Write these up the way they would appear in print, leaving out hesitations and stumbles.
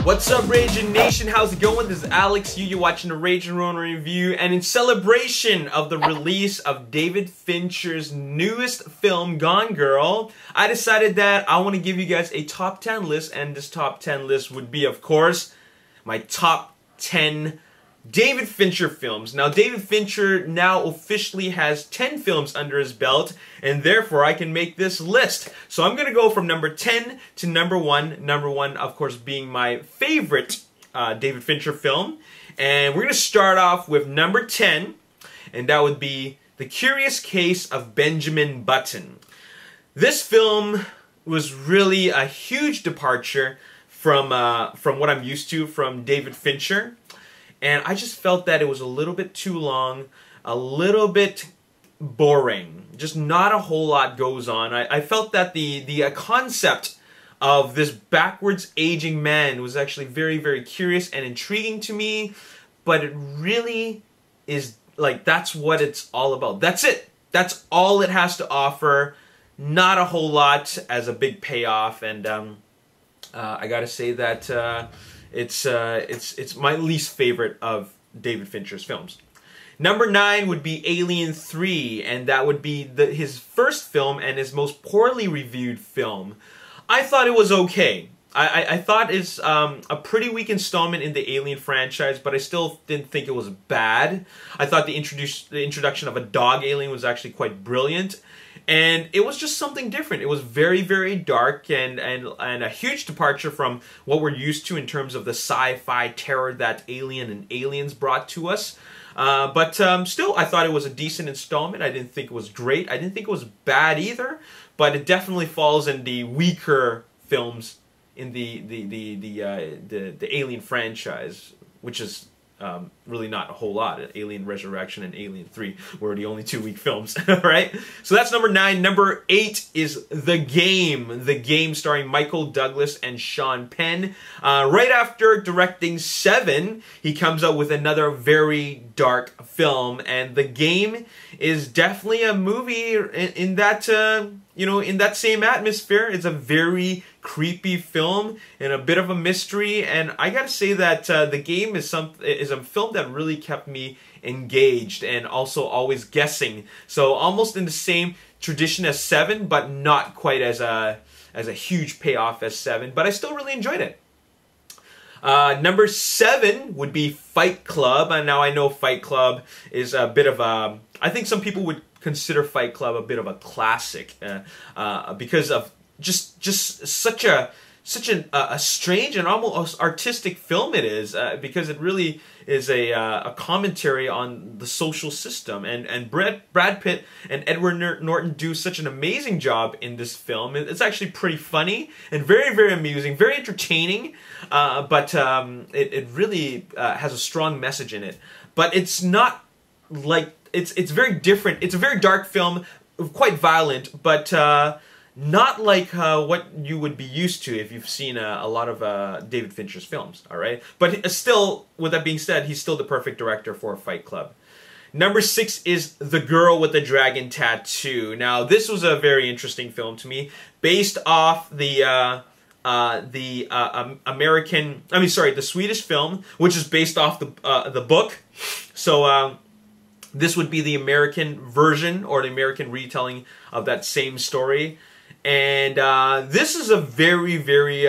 What's up, Ragin Nation? How's it going? This is Alex. You're watching the Ragin Ronin review, and in celebration of the release of David Fincher's newest film, Gone Girl, I decided that I want to give you guys a top 10 list, and this top 10 list would be, of course, my top 10 David Fincher films. Now, David Fincher now officially has 10 films under his belt, and therefore I can make this list. So I'm going to go from number 10 to number 1. Number 1, of course, being my favorite David Fincher film. And we're going to start off with number 10, and that would be The Curious Case of Benjamin Button. This film was really a huge departure from what I'm used to from David Fincher. And I just felt that it was a little bit too long, a little bit boring. Just not a whole lot goes on. I felt that the concept of this backwards aging man was actually very, very curious and intriguing to me. But it really is, like, that's what it's all about. That's it. That's all it has to offer. Not a whole lot as a big payoff. And I gotta say that it's my least favorite of David Fincher's films. Number 9 would be Alien 3, and that would be his first film and his most poorly reviewed film. I thought it was okay. I thought it's a pretty weak installment in the Alien franchise, but I still didn't think it was bad. I thought the introduction of a dog alien was actually quite brilliant. And it was just something different. It was very, very dark and a huge departure from what we're used to in terms of the sci-fi terror that Alien and Aliens brought to us. But still, I thought it was a decent installment. I didn't think it was great. I didn't think it was bad either. But it definitely falls in the weaker films in the Alien franchise, which is really not a whole lot. Alien Resurrection and Alien 3 were the only 2 weak films, right? So that's number 9. Number 8 is The Game. The Game, starring Michael Douglas and Sean Penn. Right after directing Seven, he comes out with another very dark film, and The Game is definitely a movie in that in that same atmosphere. It's a very creepy film and a bit of a mystery, and I gotta say that The Game is a film that really kept me engaged and also always guessing. So almost in the same tradition as Seven, but not quite as a huge payoff as Seven. But I still really enjoyed it. Number 7 would be Fight Club, and now I know Fight Club is a bit of a, I think some people would consider Fight Club a bit of a classic because of just such a strange and almost artistic film it is, because it really is a commentary on the social system, and Brad Pitt and Edward Norton do such an amazing job in this film. It's actually pretty funny and very, very amusing, very entertaining, but it really has a strong message in it. But it's not like, it's very different. It's a very dark film, quite violent, but not like what you would be used to if you've seen a lot of David Fincher's films, all right? But still, with that being said, he's still the perfect director for Fight Club. Number 6 is The Girl with the Dragon Tattoo. Now, this was a very interesting film to me, based off the Swedish film, which is based off the book. So this would be the American version, or the American retelling of that same story. And this is a very, very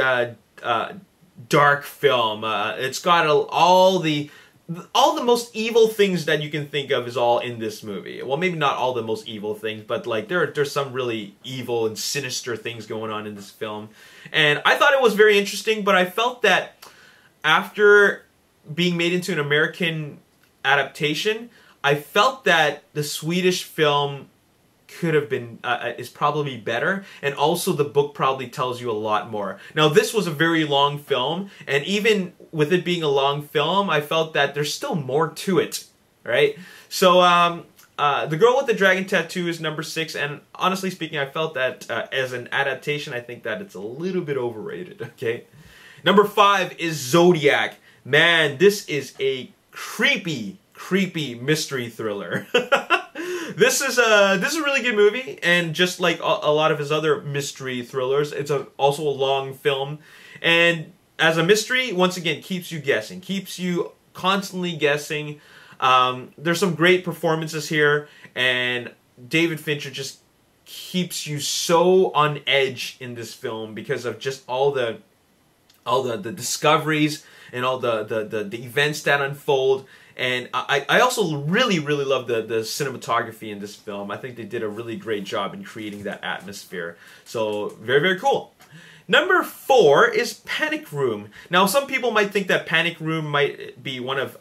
dark film. It's got all the most evil things that you can think of is all in this movie. Well, maybe not all the most evil things, but like there's some really evil and sinister things going on in this film. And I thought it was very interesting, but I felt that after being made into an American adaptation, I felt that the Swedish film could have been, is probably better, and also the book probably tells you a lot more. Now, this was a very long film, and even with it being a long film, I felt that there's still more to it, right? So, The Girl with the Dragon Tattoo is number 6, and honestly speaking, I felt that as an adaptation, I think that it's a little bit overrated, okay? Number 5 is Zodiac. Man, this is a creepy mystery thriller. This is a really good movie, and just like a lot of his other mystery thrillers, it's also a long film, and as a mystery, once again, keeps you guessing, keeps you constantly guessing. There's some great performances here, and David Fincher just keeps you so on edge in this film because of just all the discoveries and all the events that unfold. And I also really love the cinematography in this film. I think they did a really great job in creating that atmosphere. So very cool. Number 4 is Panic Room. Now, some people might think that Panic Room might be one of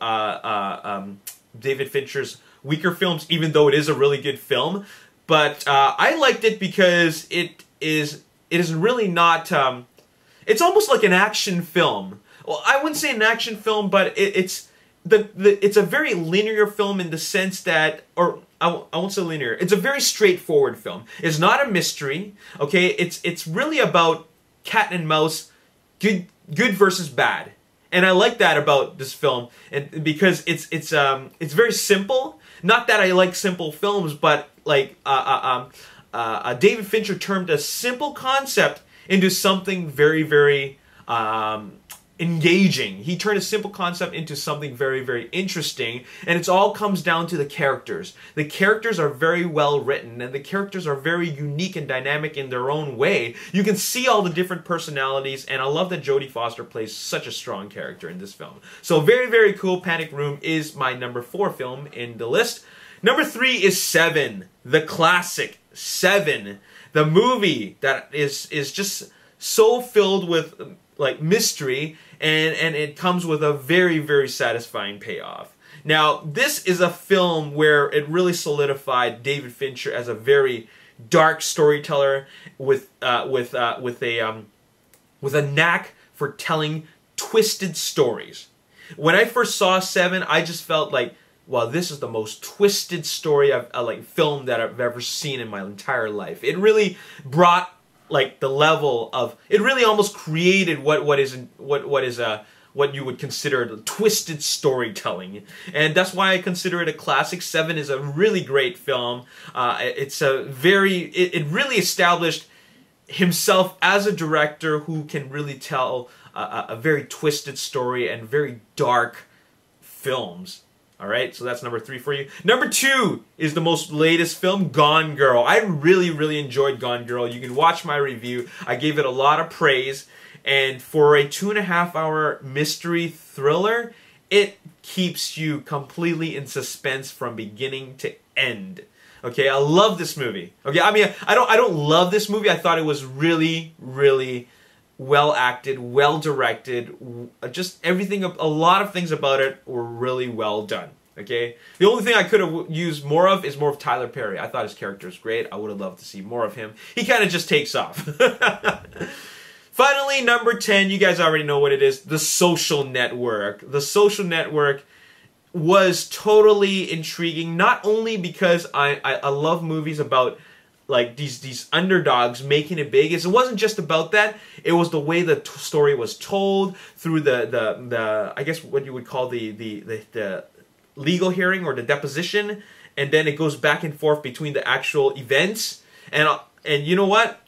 David Fincher's weaker films, even though it is a really good film. But I liked it because it is really not. It's almost like an action film. Well, I wouldn't say an action film, but it's a very linear film in the sense that, or I won't say linear. It's a very straightforward film. It's not a mystery. Okay, it's really about cat and mouse, good versus bad, and I like that about this film, and because it's very simple. Not that I like simple films, but like David Fincher turned a simple concept into something very engaging. He turned a simple concept into something very interesting, and it all comes down to the characters. The characters are very well written, and the characters are very unique and dynamic in their own way. You can see all the different personalities, and I love that Jodie Foster plays such a strong character in this film. So very cool. Panic Room is my number 4 film in the list. Number 3 is Seven, the classic Seven, the movie that is just so filled with like mystery, and it comes with a very satisfying payoff. Now, this is a film where it really solidified David Fincher as a very dark storyteller with a knack for telling twisted stories. When I first saw Seven, I just felt like, wow, this is the most twisted story film that I've ever seen in my entire life. It really brought like the level of, it really almost created what you would consider the twisted storytelling, and that's why I consider it a classic. Seven is a really great film. It really established himself as a director who can really tell a very twisted story and very dark films. Alright, so that's number 3 for you. Number 2 is the most latest film, Gone Girl. I really enjoyed Gone Girl. You can watch my review. I gave it a lot of praise. And for a 2.5-hour mystery thriller, it keeps you completely in suspense from beginning to end. Okay, I love this movie. Okay, I mean, I don't love this movie. I thought it was really well acted, well directed, just everything, a lot of things about it were really well done. Okay, the only thing I could have used more of is more of Tyler Perry. I thought his character was great. I would have loved to see more of him. He kind of just takes off. Finally, number 10, you guys already know what it is, The Social Network. The Social Network was totally intriguing, not only because I love movies about like these underdogs making it big. It wasn't just about that. It was the way the story was told through the I guess what you would call the legal hearing or the deposition, and then it goes back and forth between the actual events. And you know what?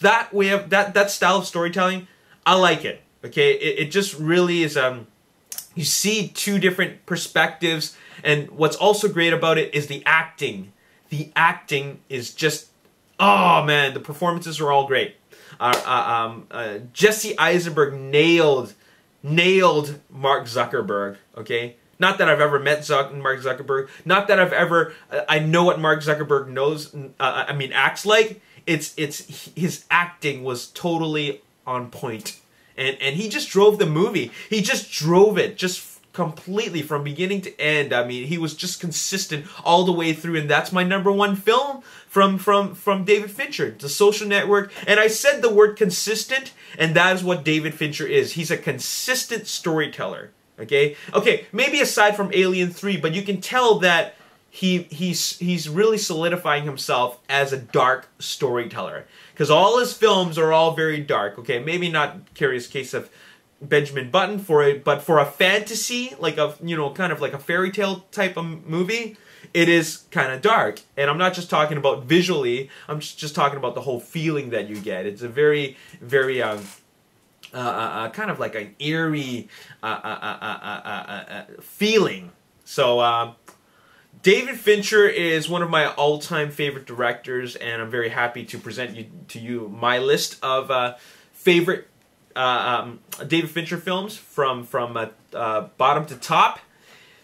That way of that style of storytelling, I like it. Okay, it just really is. You see two different perspectives, and what's also great about it is the acting. The acting is just, oh man, the performances are all great. Jesse Eisenberg nailed Mark Zuckerberg. Okay, not that I've ever met Mark Zuckerberg. Not that I know what Mark Zuckerberg knows. Acts like. It's his acting was totally on point, and he just drove the movie. He just drove it completely from beginning to end. I mean, he was just consistent all the way through, and that's my number 1 film from David Fincher, The Social Network. And I said the word consistent, and that is what David Fincher is. He's a consistent storyteller. Okay, maybe aside from Alien 3, but you can tell that he's really solidifying himself as a dark storyteller, because all his films are all very dark. Okay, maybe not Curious Case of Benjamin Button but for a fantasy, like kind of like a fairy tale type of movie, it is kind of dark. And I'm not just talking about visually, I'm just talking about the whole feeling that you get. It's a very kind of like an eerie feeling. So David Fincher is one of my all-time favorite directors, and I'm very happy to present to you my list of favorite David Fincher films from bottom to top.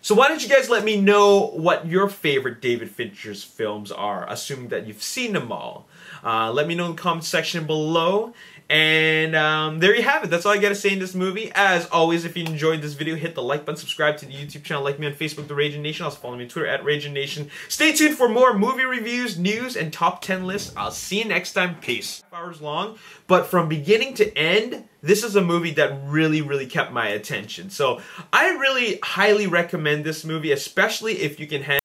So why don't you guys let me know what your favorite David Fincher's films are, assuming that you've seen them all. Let me know in the comment section below. And there you have it. That's all I got to say in this movie. As always, if you enjoyed this video, hit the like button, subscribe to the YouTube channel, like me on Facebook, The Ragin Nation. Also follow me on Twitter at Ragin Nation. Stay tuned for more movie reviews, news, and top 10 lists. I'll see you next time. Peace. 5 hours long, but from beginning to end, this is a movie that really kept my attention. So I really highly recommend this movie, especially if you can handle